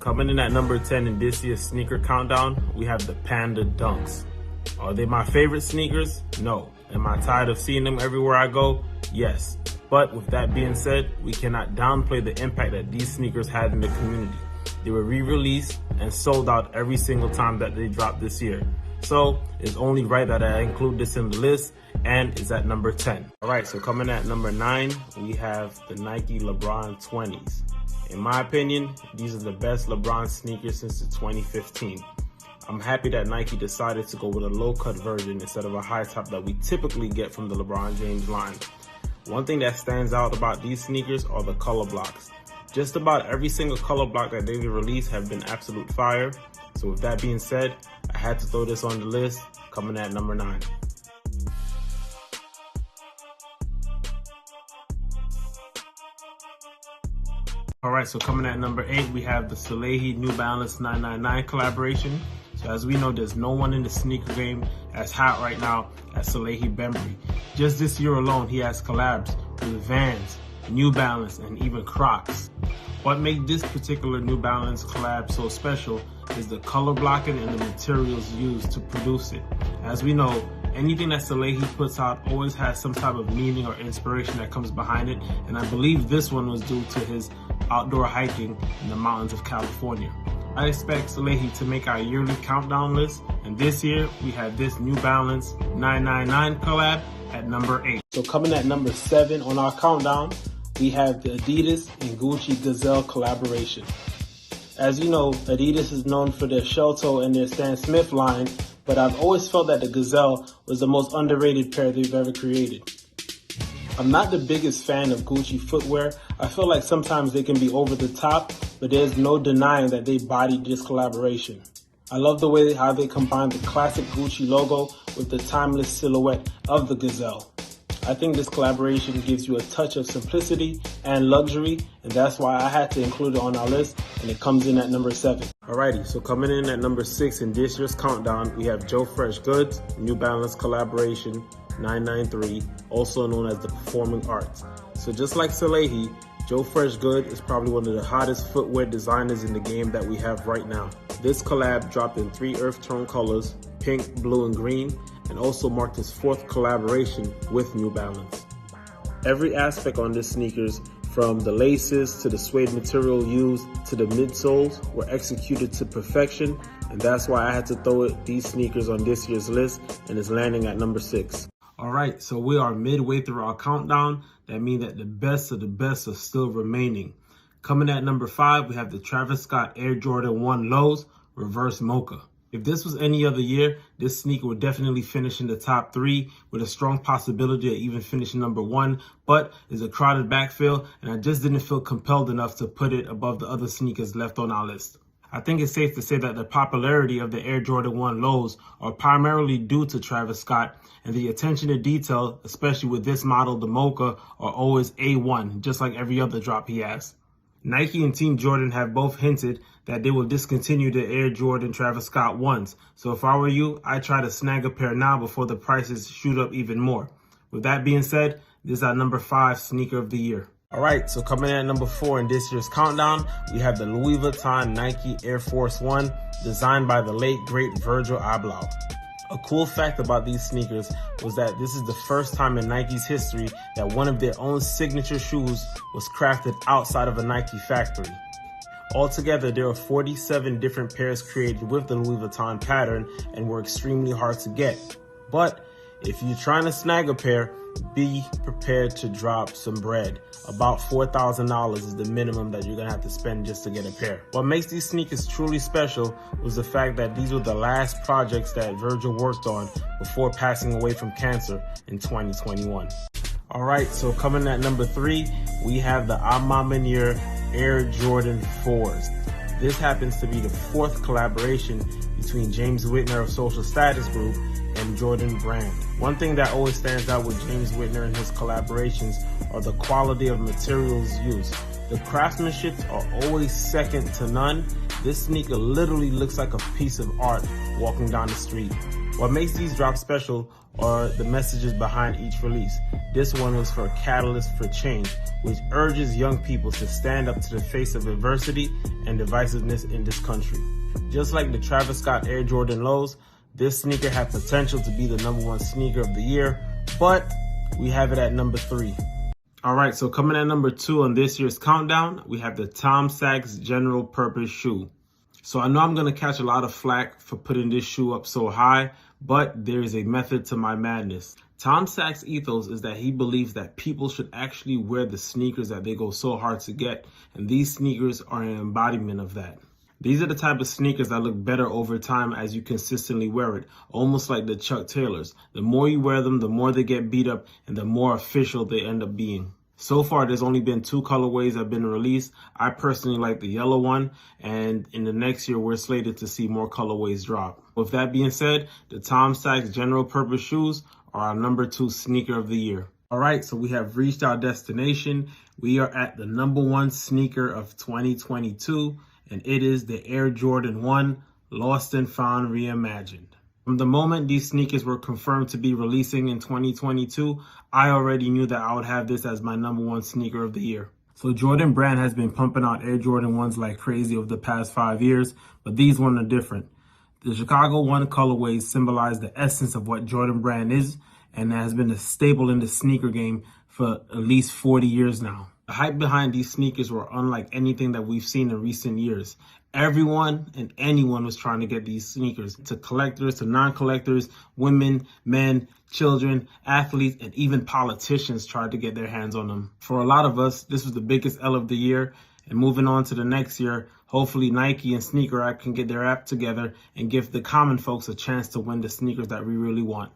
Coming in at number 10 in this year's sneaker countdown, we have the Panda Dunks. Are they my favorite sneakers? No. Am I tired of seeing them everywhere I go? Yes. But with that being said, we cannot downplay the impact that these sneakers had in the community. They were re-released and sold out every single time that they dropped this year. So it's only right that I include this in the list, and it's at number 10. All right, so coming at number 9, we have the Nike LeBron 20s. In my opinion, these are the best LeBron sneakers since the 2015. I'm happy that Nike decided to go with a low-cut version instead of a high top that we typically get from the LeBron James line. One thing that stands out about these sneakers are the color blocks. Just about every single color block that they've released have been absolute fire. So with that being said, I had to throw this on the list, coming at number 9. Alright, so coming at number 8, we have the Salehe New Balance 999 collaboration. So as we know, there's no one in the sneaker game as hot right now as Salehe Bembury. Just this year alone, he has collabs with Vans, New Balance, and even Crocs. What makes this particular New Balance collab so special is the color blocking and the materials used to produce it. As we know, anything that Salehe puts out always has some type of meaning or inspiration that comes behind it, and I believe this one was due to his outdoor hiking in the mountains of California. I expect Salehe to make our yearly countdown list, and this year we have this New Balance 999 collab at number 8. So coming at number 7 on our countdown, we have the Adidas and Gucci Gazelle collaboration. As you know, Adidas is known for their shell toe and their Stan Smith line, but I've always felt that the Gazelle was the most underrated pair they've ever created. I'm not the biggest fan of Gucci footwear. I feel like sometimes they can be over the top, but there's no denying that they bodied this collaboration. I love the way how they combine the classic Gucci logo with the timeless silhouette of the Gazelle. I think this collaboration gives you a touch of simplicity and luxury, and that's why I had to include it on our list, and it comes in at number 7. Alrighty, so coming in at number 6 in this year's countdown, we have Joe Freshgoods New Balance collaboration 993, also known as the Performing Arts. So just like Salehe, Joe Freshgood is probably one of the hottest footwear designers in the game that we have right now. This collab dropped in 3 earth tone colors, pink, blue, and green, and also marked his 4th collaboration with New Balance. Every aspect on this sneakers, from the laces to the suede material used to the midsoles, were executed to perfection, and that's why I had to throw these sneakers on this year's list, and it's landing at number 6. Alright, so we are midway through our countdown. That means that the best of the best are still remaining. Coming at number 5, we have the Travis Scott Air Jordan 1 Lows Reverse Mocha. If this was any other year, this sneaker would definitely finish in the top 3 with a strong possibility of even finishing number 1, but it's a crowded backfield, and I just didn't feel compelled enough to put it above the other sneakers left on our list. I think it's safe to say that the popularity of the Air Jordan 1 Lows are primarily due to Travis Scott, and the attention to detail, especially with this model, the Mocha, are always A1, just like every other drop he has. Nike and Team Jordan have both hinted that they will discontinue the Air Jordan Travis Scott 1s, so if I were you, I'd try to snag a pair now before the prices shoot up even more. With that being said, this is our number 5 sneaker of the year. Alright, so coming in at number 4 in this year's countdown, we have the Louis Vuitton Nike Air Force 1, designed by the late great Virgil Abloh. A cool fact about these sneakers was that this is the first time in Nike's history that one of their own signature shoes was crafted outside of a Nike factory. Altogether, there are 47 different pairs created with the Louis Vuitton pattern and were extremely hard to get. But if you're trying to snag a pair, be prepared to drop some bread. About $4,000 is the minimum that you're gonna have to spend just to get a pair. What makes these sneakers truly special was the fact that these were the last projects that Virgil worked on before passing away from cancer in 2021. Alright, so coming at number 3, we have the A Ma Maniére Air Jordan 4s. This happens to be the 4th collaboration between James Whitner of Social Status Group and Jordan Brand. One thing that always stands out with James Whitner and his collaborations are the quality of materials used. The craftsmanship are always second to none. This sneaker literally looks like a piece of art walking down the street. What makes these drops special or the messages behind each release. This one was for Catalyst for Change, which urges young people to stand up to the face of adversity and divisiveness in this country. Just like the Travis Scott Air Jordan Lows, this sneaker had potential to be the #1 sneaker of the year, but we have it at number 3. All right, so coming at number 2 on this year's countdown, we have the Tom Sachs General Purpose Shoe. So I know I'm going to catch a lot of flack for putting this shoe up so high, but there is a method to my madness. Tom Sachs' ethos is that he believes that people should actually wear the sneakers that they go so hard to get, and these sneakers are an embodiment of that. These are the type of sneakers that look better over time as you consistently wear it, almost like the Chuck Taylors. The more you wear them, the more they get beat up and the more official they end up being. So far, there's only been 2 colorways that have been released. I personally like the yellow one, and in the next year, we're slated to see more colorways drop. With that being said, the Tom Sachs General Purpose Shoes are our number 2 sneaker of the year. All right, so we have reached our destination. We are at the #1 sneaker of 2022, and it is the Air Jordan 1 Lost and Found Reimagined. From the moment these sneakers were confirmed to be releasing in 2022, I already knew that I would have this as my #1 sneaker of the year. So Jordan Brand has been pumping out Air Jordan 1s like crazy over the past 5 years, but these ones are different. The Chicago 1 colorways symbolize the essence of what Jordan Brand is, and has been a staple in the sneaker game for at least 40 years now. The hype behind these sneakers were unlike anything that we've seen in recent years. Everyone and anyone was trying to get these sneakers, to collectors, to non-collectors, women, men, children, athletes, and even politicians tried to get their hands on them. For a lot of us, this was the biggest L of the year. And moving on to the next year, hopefully Nike and Sneaker Act can get their act together and give the common folks a chance to win the sneakers that we really want.